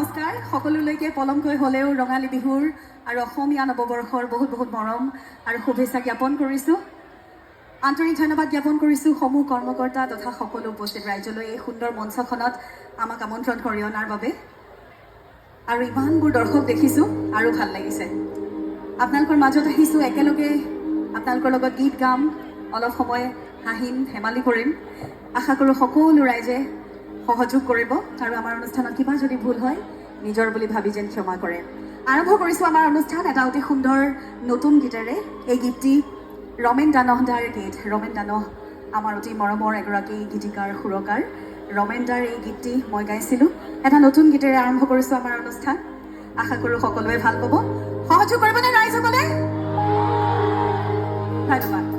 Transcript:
নমস্কাৰ সকলোলৈকে পলমকৈ হ'লেও ৰঙালী বিহুৰ আৰু অসমীয়া নৱবৰ্ষৰ বহুত বহুত মৰম আৰু শুভেচ্ছা জ্ঞাপন কৰিছোঁ। আন্তৰিক ধন্যবাদ জ্ঞাপন কৰিছোঁ সমূহ কৰ্মকৰ্তা তথা সকলো উপস্থিত ৰাইজলৈ এই সুন্দৰ মঞ্চখনত আমাক আমন্ত্ৰণ কৰি অনাৰ বাবে। আৰু ইমানবোৰ দৰ্শক দেখিছোঁ আৰু ভাল লাগিছে। আপোনালোকৰ মাজত আহিছোঁ, একেলগে আপোনালোকৰ লগত গীত গাম, অলপ সময় হাঁহিম ধেমালি কৰিম। আশা কৰোঁ সকলো ৰাইজে সহযোগ কৰিব আৰু আমাৰ অনুষ্ঠানত কিবা যদি ভুল হয় নিজৰ বুলি ভাবি যেন ক্ষমা কৰে। আৰম্ভ কৰিছোঁ আমাৰ অনুষ্ঠান এটা অতি সুন্দৰ নতুন গীতেৰে। এই গীতটি ৰমেন দানহ দাৰ গীত। ৰমেন দানহ আমাৰ অতি মৰমৰ এগৰাকী গীতিকাৰ সুৰকাৰ। ৰমেন দাৰ এই গীতটি মই গাইছিলোঁ। এটা নতুন গীতেৰে আৰম্ভ কৰিছোঁ আমাৰ অনুষ্ঠান। আশা কৰোঁ সকলোৱে ভাল পাব। সহযোগ কৰিবনে ৰাইজসকলে? ধন্যবাদ।